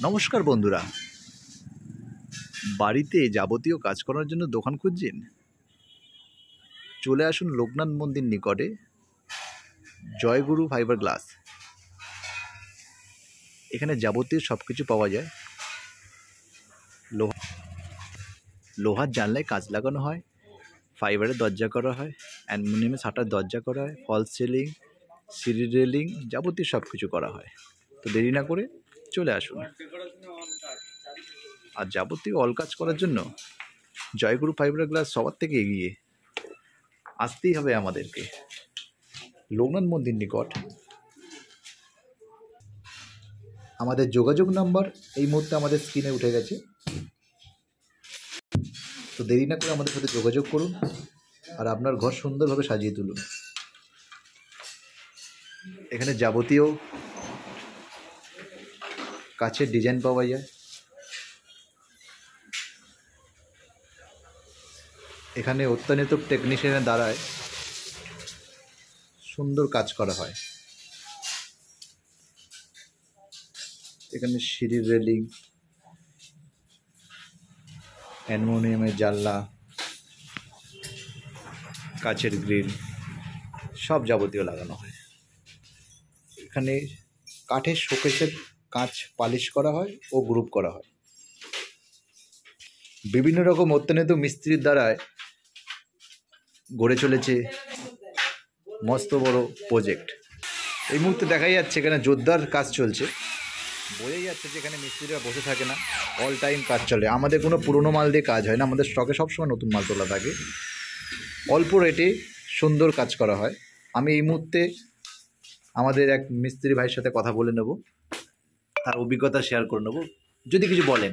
নমস্কার বন্ধুরা, বাড়িতে যাবতীয় কাজ করার জন্য দোকান খুঁজছেন? চলে আসুন লোকনাথ মন্দির নিকটে জয়গুরু ফাইবার গ্লাস। এখানে যাবতীয় সব কিছু পাওয়া যায়। লোহার জানলায় কাঁচ লাগানো হয়, ফাইবারের দরজা করা হয়, অ্যালুমিনিয়ামের শাটার দরজা করা হয়, ফলস সিলিং, সিঁড়ি রেলিং, যাবতীয় সব কিছু করা হয়। তো দেরি না করে চলে আসুন। আর যাবতীয় অল কাজ করার জন্য জয়গুরু ফাইবার গ্লাস সবার থেকে এগিয়ে। আসতেই হবে আমাদেরকে লোকনাথ মন্দির নিকট। আমাদের যোগাযোগ নাম্বার এই মুহূর্তে আমাদের স্ক্রিনে উঠে গেছে। তো দেরি না করে আমাদের সাথে যোগাযোগ করুন আর আপনার ঘর সুন্দরভাবে সাজিয়ে তুলুন। এখানে যাবতীয় কাচের ডিজাইন পাওয়া যায়। এখানে অত্যাধুনিক টেকনিশিয়ানের দ্বারায় সুন্দর কাজ করা হয়। এখানে সিঁড়ির রেলিং, অ্যালুমিনিয়ামের জানলা, কাচের গ্রিল সব যাবতীয় লাগানো হয়। এখানে কাঠের শোকেসের কাঁচ পালিশ করা হয় ও গ্রুপ করা হয়। বিভিন্ন রকম অত্যাধুনিক মিস্ত্রির দ্বারায় গড়ে চলেছে মস্ত বড় প্রজেক্ট। এই মুহূর্তে দেখাই যাচ্ছে এখানে জোরদার কাজ চলছে। বোঝাই যাচ্ছে যে এখানে মিস্ত্রিরা বসে থাকে না, অল টাইম কাজ চলে। আমাদের কোনো পুরনো মাল দিয়ে কাজ হয় না, আমাদের স্টকে সবসময় নতুন মাল তোলা থাকে। অল্প রেটে সুন্দর কাজ করা হয়। আমি এই মুহূর্তে আমাদের এক মিস্ত্রি ভাইয়ের সাথে কথা বলে নেব, তার অভিজ্ঞতা শেয়ার করে নেব। যদি কিছু বলেন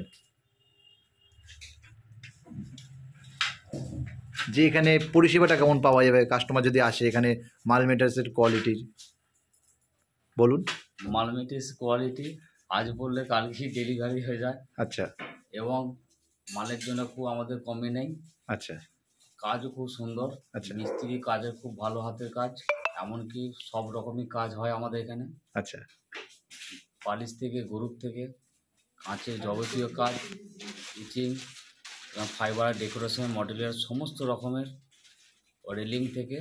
যে এখানে পরিষেবাটা কেমন পাওয়া যাবে, কাস্টমার যদি আসে এখানে মাল মেটারিয়ালসের কোয়ালিটি বলুন। মাল মেটেরিয়ালস কোয়ালিটি আজ বললে কালকেই ডেলিভারি হয়ে যায়। আচ্ছা। এবং মালের জন্য খুব আমাদের কমে নেই। আচ্ছা। কাজও খুব সুন্দর। আচ্ছা। মিস্ত্রি কাজের খুব ভালো হাতের কাজ, এমনকি সব রকমই কাজ হয় আমাদের এখানে। আচ্ছা। পালিশ থেকে, গ্রুপ থেকে, কাঁচের যাবতীয় কাজ, ইচিং এবং ফাইবার ডেকোরেশন, মডেলের সমস্ত রকমের রেলিং থেকে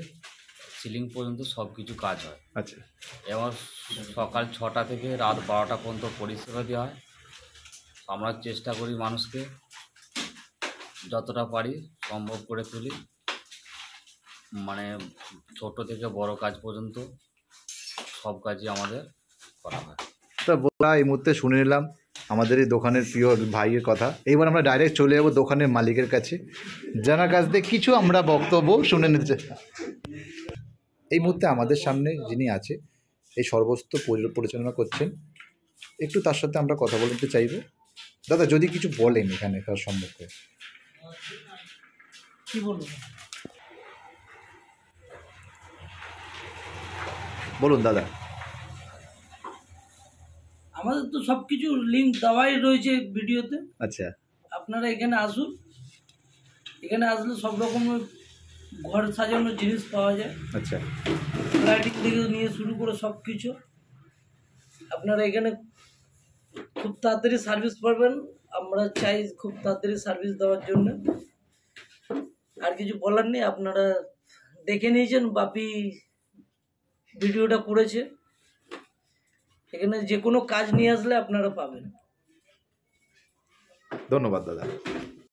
সিলিং পর্যন্ত সব কিছু কাজ হয়। আচ্ছা। এবং সকাল 6টা থেকে রাত 12টা পর্যন্ত পরিষেবা দেওয়া হয়। আমরা চেষ্টা করি মানুষকে যতটা পারি সম্ভব করে তুলি, মানে ছোট থেকে বড় কাজ পর্যন্ত সব কাজই আমাদের করা হয়। তো বলা এই মুহূর্তে শুনে নিলাম আমাদের এই দোকানের প্রিয় ভাইয়ের কথা। এইবার আমরা ডাইরেক্ট চলে যাবো দোকানের মালিকের কাছে, যার কাছ থেকে কিছু আমরা বক্তব্য শুনে নিতে। এই মুহূর্তে আমাদের সামনে যিনি আছে, এই সর্বস্ত পরিচালনা করছেন, একটু তার সাথে আমরা কথা বলতে চাইব। দাদা যদি কিছু বলেন এখানে তার সম্পর্কে। কি বলবো, বলুন দাদা। আমাদের তো সব কিছু লিঙ্ক দেওয়াই রয়েছে ভিডিওতে। আচ্ছা। আপনারা এখানে আসুন, এখানে আসলে সব রকমের ঘর সাজানোর জিনিস পাওয়া যায়। আচ্ছা। লাইটিং থেকে নিয়ে শুরু করে সব কিছু আপনারা এখানে খুব তাড়াতাড়ি সার্ভিস পাবেন। আমরা চাই খুব তাড়াতাড়ি সার্ভিস দেওয়ার জন্য। আর কিছু বলার নেই, আপনারা দেখে নিয়েছেন, বাপি ভিডিওটা করেছে। এখানে যে কোনো কাজ নিয়ে আসলে আপনারা পাবেন। ধন্যবাদ দাদা।